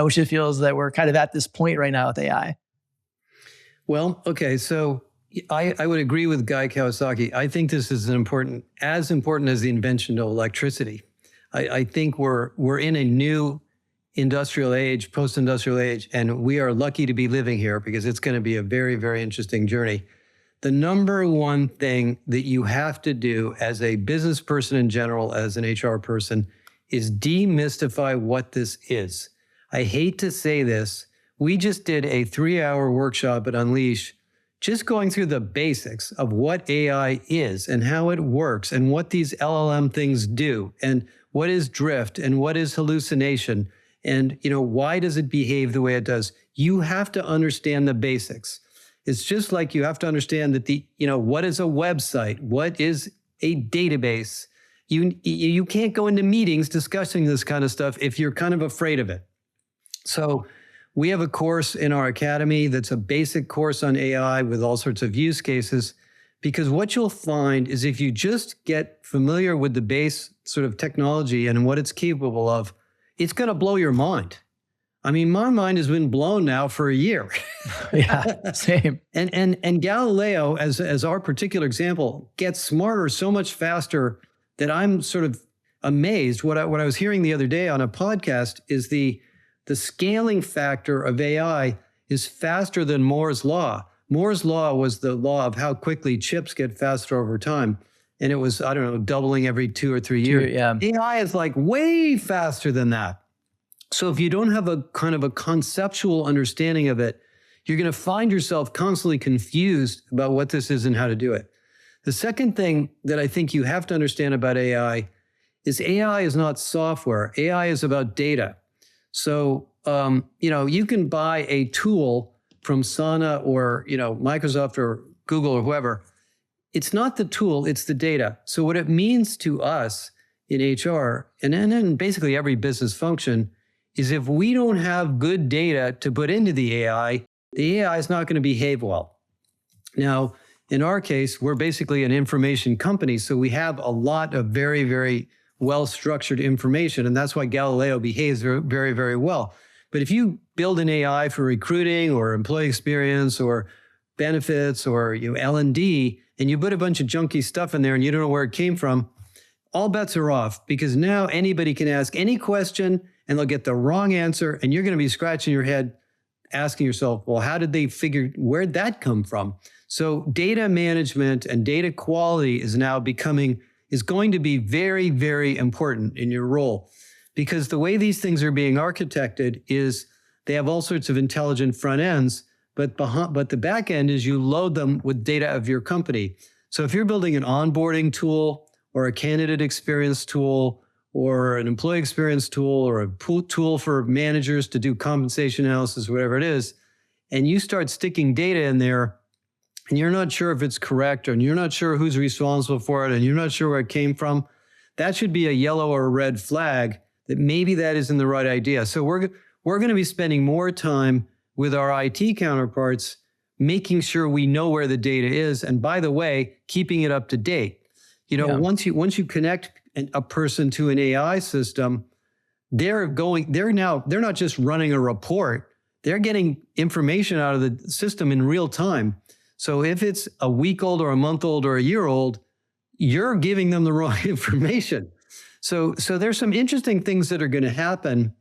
which it feels that we're kind of at this point right now with AI? Well, okay, so I would agree with Guy Kawasaki. I think this is as important as the invention of electricity. I think we're in a new industrial age, post-industrial age, and we are lucky to be living here because it's going to be a very, very interesting journey. the number one thing that you have to do as a business person in general, as an HR person, is demystify what this is. I hate to say this. We just did a 3-hour workshop at Unleash, just going through the basics of what AI is and how it works and what these LLM things do and what is drift and what is hallucination and, why does it behave the way it does? You have to understand the basics. It's just like you have to understand that what is a website? What is a database? You can't go into meetings discussing this kind of stuff if you're kind of afraid of it. So we have a course in our academy that's a basic course on AI with all sorts of use cases, because what you'll find is if you just get familiar with the base sort of technology and what it's capable of, it's going to blow your mind. I mean, my mind has been blown now for a year. Yeah, same. And Galileo, as our particular example, gets smarter so much faster that I'm sort of amazed. What I was hearing the other day on a podcast is the scaling factor of AI is faster than Moore's law. Moore's law was the law of how quickly chips get faster over time. And it was, doubling every 2 or 3 years. Yeah. AI is like way faster than that. So if you don't have a kind of a conceptual understanding of it, you're going to find yourself constantly confused about what this is and how to do it. The second thing that I think you have to understand about AI is not software. AI is about data. So, you can buy a tool from Sana or, Microsoft or Google or whoever. It's not the tool, it's the data. So what it means to us in HR and in basically every business function is if we don't have good data to put into the AI is not going to behave well. Now, in our case, we're basically an information company, so we have a lot of very, very well-structured information, and that's why Galileo behaves very, very, very well. But if you build an AI for recruiting or employee experience or benefits or L&D, and you put a bunch of junky stuff in there and you don't know where it came from, all bets are off, because now anybody can ask any question and they'll get the wrong answer, and you're going to be scratching your head asking yourself, well, how did they figure, where'd that come from? So data management and data quality is going to be very, very important in your role, because the way these things are being architected is they have all sorts of intelligent front ends, but the back end is you load them with data of your company. So if you're building an onboarding tool or a candidate experience tool or an employee experience tool or a tool for managers to do compensation analysis, whatever it is, and you start sticking data in there and you're not sure if it's correct and you're not sure who's responsible for it and you're not sure where it came from, that should be a yellow or a red flag that maybe that isn't the right idea. So we're going to be spending more time with our IT counterparts, making sure we know where the data is. And by the way, keeping it up to date. Once you connect a person to an AI system, they're not just running a report, they're getting information out of the system in real time. So if it's a week old or a month old or a year old, you're giving them the wrong information. So there's some interesting things that are going to happen.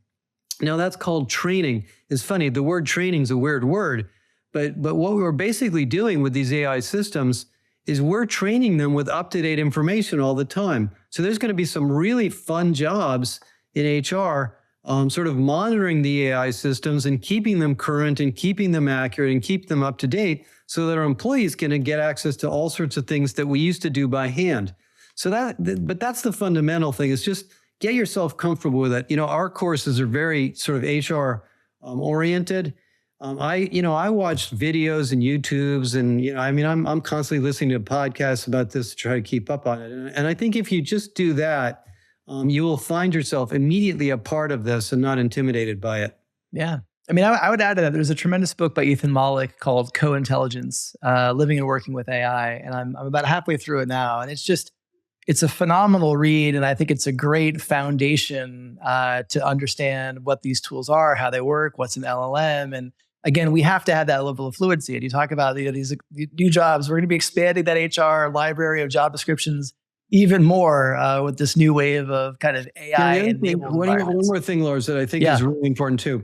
Now that's called training. It's funny, the word training is a weird word, but what we're basically doing with these AI systems is we're training them with up-to-date information all the time. So there's going to be some really fun jobs in HR, sort of monitoring the AI systems and keeping them current and keeping them accurate and keep them up to date so that our employees can get access to all sorts of things that we used to do by hand. But that's the fundamental thing, is just get yourself comfortable with it. Our courses are very sort of HR oriented. I watched videos and YouTubes and, I'm constantly listening to podcasts about this to try to keep up on it. And I think if you just do that, you will find yourself immediately a part of this and not intimidated by it. Yeah. I would add to that. There's a tremendous book by Ethan Mollick called Co-Intelligence, Living and Working with AI. And I'm about halfway through it now. And it's a phenomenal read. And I think it's a great foundation to understand what these tools are, how they work, what's an LLM. And again, we have to have that level of fluency. And you talk about these new jobs. We're going to be expanding that HR library of job descriptions even more with this new wave of kind of AI. One more thing, Lars, that I think is really important too.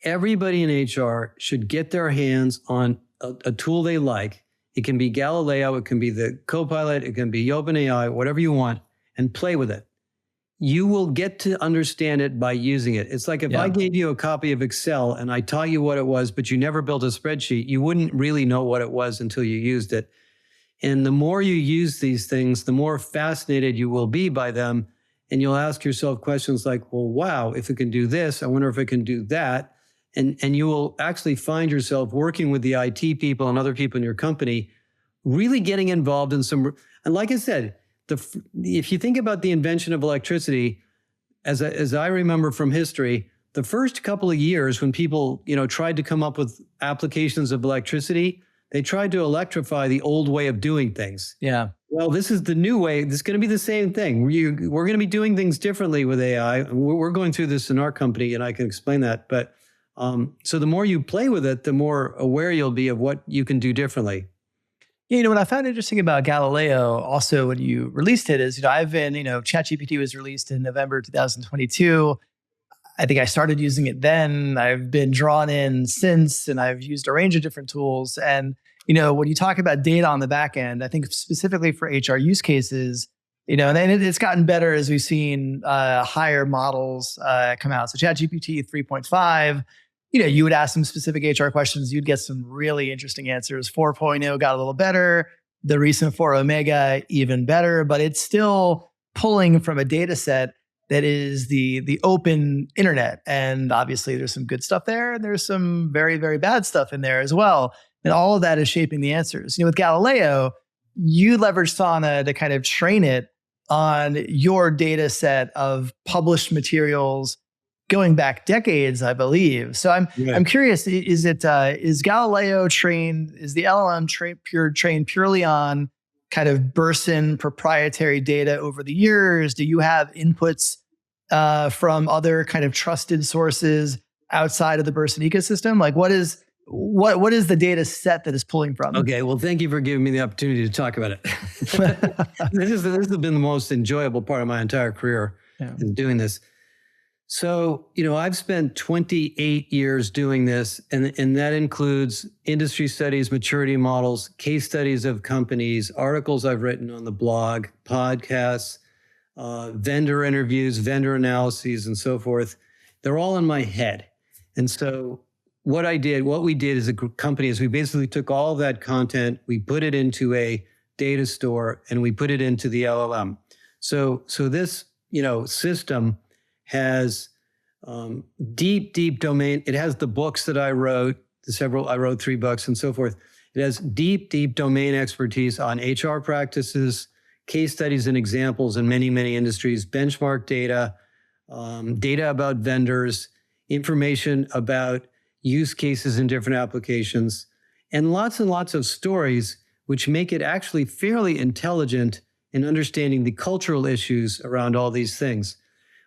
Everybody in HR should get their hands on a tool they like. It can be Galileo, it can be the Copilot, it can be OpenAI, whatever you want, and play with it. You will get to understand it by using it. It's like if I gave you a copy of Excel and I taught you what it was, but you never built a spreadsheet, you wouldn't really know what it was until you used it. And the more you use these things, the more fascinated you will be by them. And you'll ask yourself questions like, well, wow, if it can do this, I wonder if it can do that. And you will actually find yourself working with the IT people and other people in your company, really getting involved in some, and like I said, if you think about the invention of electricity, as I remember from history, the first couple of years when people, tried to come up with applications of electricity, they tried to electrify the old way of doing things. Yeah. Well, this is the new way. This is going to be the same thing. We're going to be doing things differently with AI. We're going through this in our company, and I can explain that. But so the more you play with it, the more aware you'll be of what you can do differently. What I found interesting about Galileo also when you released it is, I've been, ChatGPT was released in November 2022. I think I started using it then. I've been drawn in since, and I've used a range of different tools. And, when you talk about data on the back end, I think specifically for HR use cases, and it's gotten better as we've seen higher models come out. So ChatGPT 3.5, you would ask some specific HR questions, you'd get some really interesting answers. 4.0 got a little better. The recent 4 Omega, even better, but it's still pulling from a data set that is the open internet. And obviously there's some good stuff there, and there's some very, very bad stuff in there as well. And all of that is shaping the answers. With Galileo, you leverage Sana to kind of train it on your data set of published materials going back decades, I believe. So I'm curious, is Galileo trained, is the LLM trained purely on kind of Bersin proprietary data over the years? Do you have inputs from other kind of trusted sources outside of the Bersin ecosystem? Like what is the data set that is pulling from? Okay, well, thank you for giving me the opportunity to talk about it. This has been the most enjoyable part of my entire career in doing this. So, I've spent 28 years doing this, and that includes industry studies, maturity models, case studies of companies, articles I've written on the blog, podcasts, vendor interviews, vendor analyses, and so forth. They're all in my head. And so what we did as a company is we basically took all of that content, we put it into a data store, and we put it into the LLM. So this, system has deep domain. It has the books that I wrote, I wrote 3 books and so forth. It has deep domain expertise on HR practices, case studies and examples in many, many industries, benchmark data, data about vendors, information about use cases in different applications, and lots of stories which make it actually fairly intelligent in understanding the cultural issues around all these things.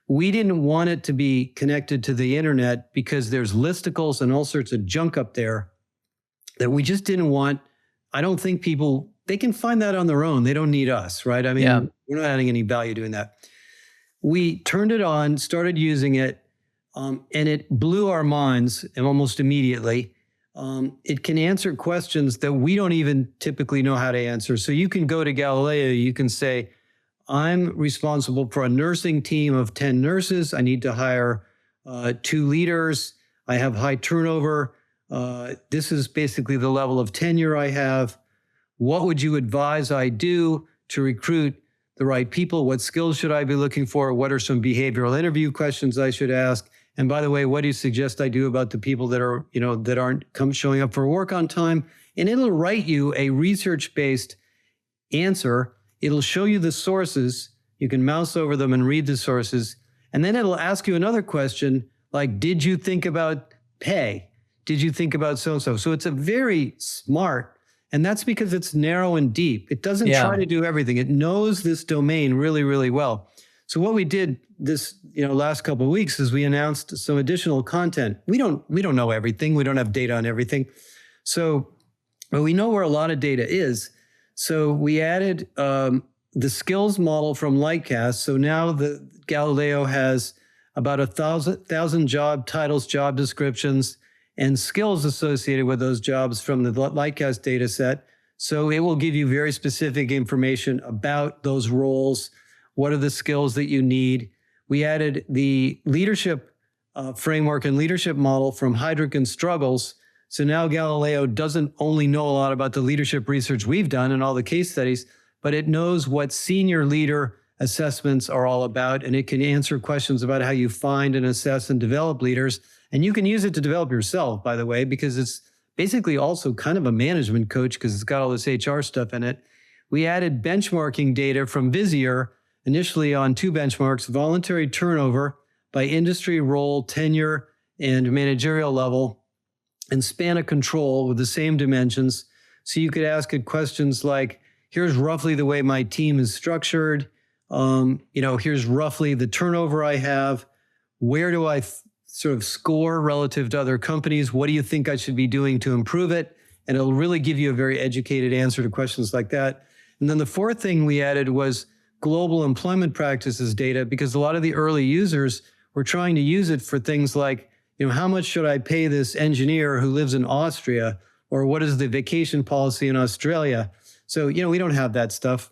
We didn't want it to be connected to the internet because there's listicles and all sorts of junk up there that we just didn't want. I don't think they can find that on their own. They don't need us, right? I mean, we're not adding any value doing that. We turned it on, started using it, and it blew our minds almost immediately. It can answer questions that we don't even typically know how to answer. So you can go to Galileo, you can say, I'm responsible for a nursing team of 10 nurses. I need to hire 2 leaders. I have high turnover. This is basically the level of tenure I have. What would you advise I do to recruit the right people? What skills should I be looking for? What are some behavioral interview questions I should ask? And by the way, what do you suggest I do about the people that are, that aren't showing up for work on time? And it'll write you a research-based answer. It'll show you the sources. You can mouse over them and read the sources. And then it'll ask you another question like, did you think about pay? Did you think about so-and-so? So it's a very smart, and that's because it's narrow and deep. It doesn't try to do everything. It knows this domain really, really well. So what we did this, last couple of weeks is we announced some additional content. We don't know everything. We don't have data on everything. But we know where a lot of data is. So we added the skills model from Lightcast. So now the Galileo has about 1,000 job titles, job descriptions. and skills associated with those jobs from the Lightcast data set. So it will give you very specific information about those roles. What are the skills that you need? We added the leadership framework and leadership model from Heidrick and Struggles. So now Galileo doesn't only know a lot about the leadership research we've done and all the case studies, but it knows what senior leader assessments are all about, and it can answer questions about how you find and assess and develop leaders. And you can use it to develop yourself, by the way, because it's basically also kind of a management coach because it's got all this HR stuff in it. We added benchmarking data from Visier, initially on 2 benchmarks, voluntary turnover by industry, role, tenure, and managerial level, and span of control with the same dimensions. So you could ask it questions like, here's roughly the way my team is structured. Here's roughly the turnover I have. Where do I sort of score relative to other companies? What do you think I should be doing to improve it? And it'll really give you a very educated answer to questions like that. And then the fourth thing we added was global employment practices data, because a lot of the early users were trying to use it for things like, how much should I pay this engineer who lives in Austria? Or what is the vacation policy in Australia? So, we don't have that stuff.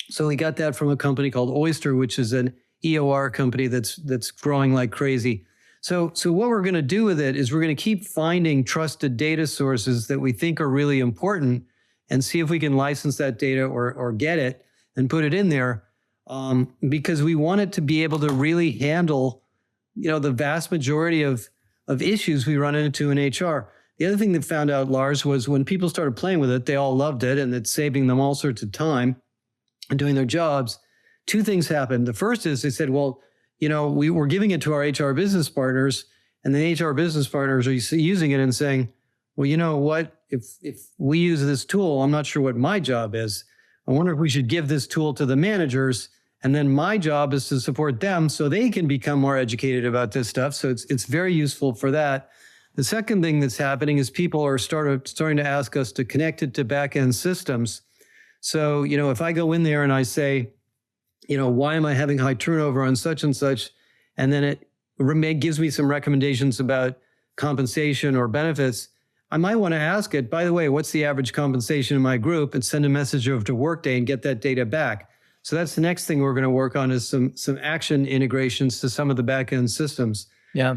So we got that from a company called Oyster, which is an EOR company that's growing like crazy. So what we're going to do with it is we're going to keep finding trusted data sources that we think are really important and see if we can license that data or get it and put it in there, because we want it to be able to really handle, the vast majority of issues we run into in HR. The other thing that found out, Lars, was when people started playing with it, they all loved it, and it's saving them all sorts of time and doing their jobs. 2 things happened. The first is they said, well, we were giving it to our HR business partners, and the HR business partners are using it and saying, well, you know what? If we use this tool, I'm not sure what my job is. I wonder if we should give this tool to the managers, and then my job is to support them so they can become more educated about this stuff. So it's very useful for that. The second thing that's happening is people are starting to ask us to connect it to back-end systems. So, if I go in there and I say, why am I having high turnover on such and such? And then it gives me some recommendations about compensation or benefits. I might want to ask it, by the way, what's the average compensation in my group, and send a message over to Workday and get that data back. So that's the next thing we're going to work on, is some action integrations to some of the back-end systems. Yeah.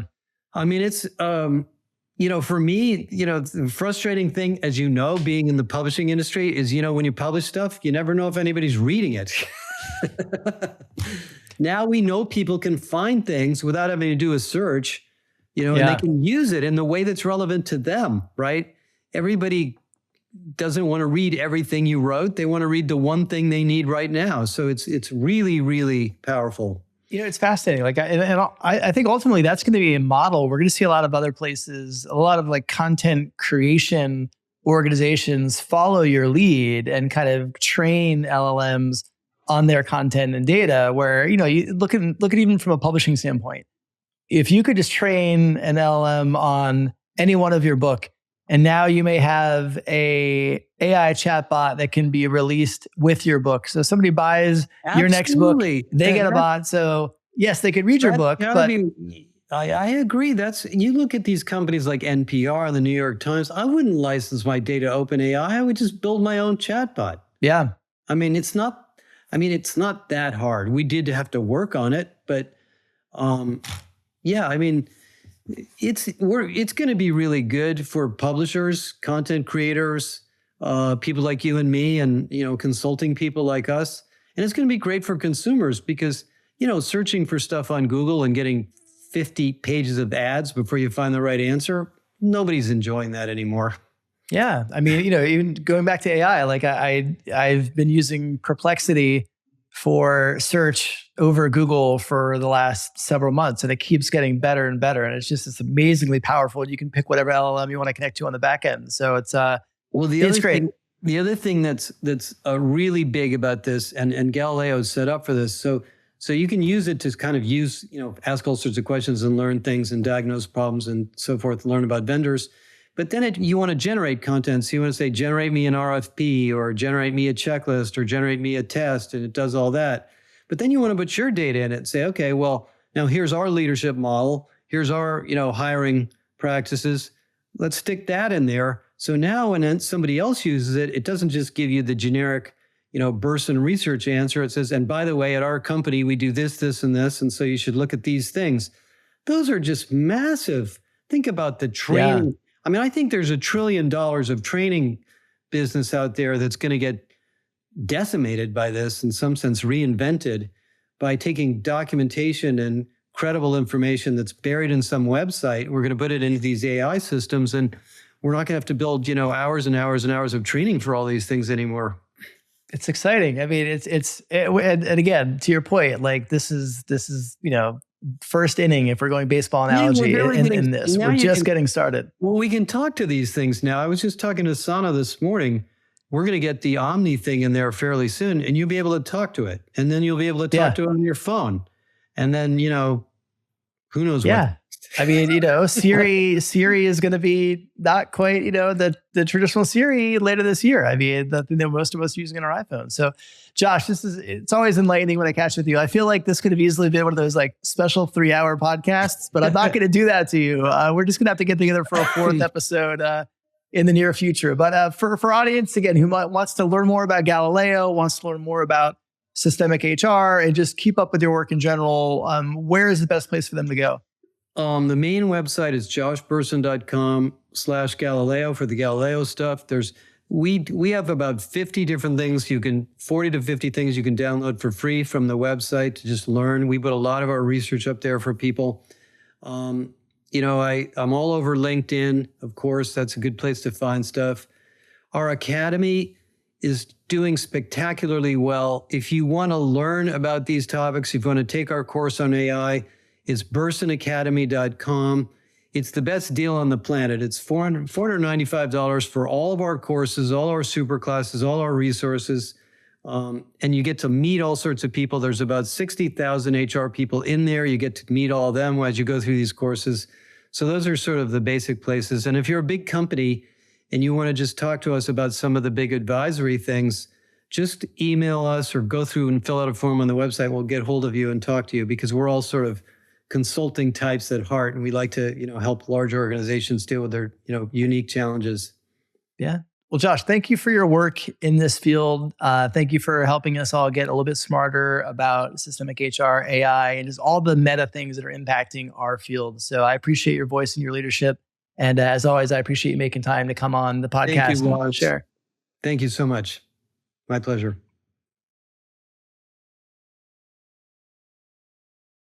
I mean, it's, for me, the frustrating thing, as being in the publishing industry is, when you publish stuff, you never know if anybody's reading it. Now we know people can find things without having to do a search, and they can use it in the way that's relevant to them, right? Everybody doesn't want to read everything you wrote. They want to read the one thing they need right now. So it's really, really powerful. It's fascinating. I think ultimately that's going to be a model. We're going to see a lot of other places, a lot of content creation organizations follow your lead and kind of train LLMs on their content and data, where, you look at even from a publishing standpoint. If you could just train an LLM on any one of your book, and now you may have a AI chatbot that can be released with your book. So somebody buys your next book, they get a bot. So yes, they could read your book, but I agree. You look at these companies like NPR and the New York Times. I wouldn't license my data to OpenAI. I would just build my own chatbot. Yeah. It's not that hard. We did have to work on it, but it's going to be really good for publishers, content creators, people like you and me, and consulting people like us. And it's going to be great for consumers because searching for stuff on Google and getting 50 pages of ads before you find the right answer, nobody's enjoying that anymore. Yeah, even going back to AI, I've been using Perplexity for search over Google for the last several months, and it keeps getting better and better. And it's amazingly powerful. You can pick whatever LLM you want to connect to on the back end. So it's great. The other thing that's really big about this, and Galileo is set up for this, so you can use it to kind of ask all sorts of questions and learn things and diagnose problems and so forth, learn about vendors. But then you want to generate content. So you want to say, generate me an RFP, or generate me a checklist, or generate me a test, and it does all that. But then you want to put your data in it and say, okay, well, now here's our leadership model. Here's our, hiring practices. let's stick that in there. So now when somebody else uses it, it doesn't just give you the generic, Bersin research answer. It says, and by the way, at our company, we do this, this, and this. And so you should look at these things. Those are just massive. Think about the training. Yeah. I mean, I think there's $1 trillion of training business out there that's going to get decimated by this, in some sense, reinvented by taking documentation and credible information that's buried in some website. We're going to put it into these AI systems, and we're not going to have to build, hours and hours and hours of training for all these things anymore. It's exciting. I mean, and again, to your point, like this is, first inning, if we're going baseball analogy in this. We're just getting started. Well, we can talk to these things now. I was just talking to Sana this morning. We're going to get the Omni thing in there fairly soon, and you'll be able to talk to it. And then you'll be able to talk to it on your phone. And then, who knows what. I mean, Siri is going to be not quite, the traditional Siri later this year. I mean, the thing that most of us are using on our iPhone. So Josh, it's always enlightening when I catch with you. I feel like this could have easily been one of those like special 3-hour podcasts, but I'm not going to do that to you. We're just going to have to get together for a 4th episode in the near future. But for audience, again, who wants to learn more about Galileo, wants to learn more about systemic HR and just keep up with your work in general, where is the best place for them to go? The main website is joshbersin.com/Galileo for the Galileo stuff. We have about 50 different things 40 to 50 things you can download for free from the website to just learn. We put a lot of our research up there for people. I'm all over LinkedIn, of course. That's a good place to find stuff. Our academy is doing spectacularly well. If you want to learn about these topics, if you want to take our course on AI, it's bersinacademy.com. It's the best deal on the planet. It's $495 for all of our courses, all our super classes, all our resources. And you get to meet all sorts of people. There's about 60,000 HR people in there. You get to meet all of them as you go through these courses. So those are sort of the basic places. And if you're a big company and you want to just talk to us about some of the big advisory things, just email us or go through and fill out a form on the website. We'll get hold of you and talk to you because we're all sort of consulting types at heart, and we like to, help large organizations deal with their, unique challenges. Yeah. Well, Josh, thank you for your work in this field. Thank you for helping us all get a little bit smarter about systemic HR, AI, and just all the meta things that are impacting our field. So I appreciate your voice and your leadership. And as always, I appreciate you making time to come on the podcast and share. Thank you so much. My pleasure.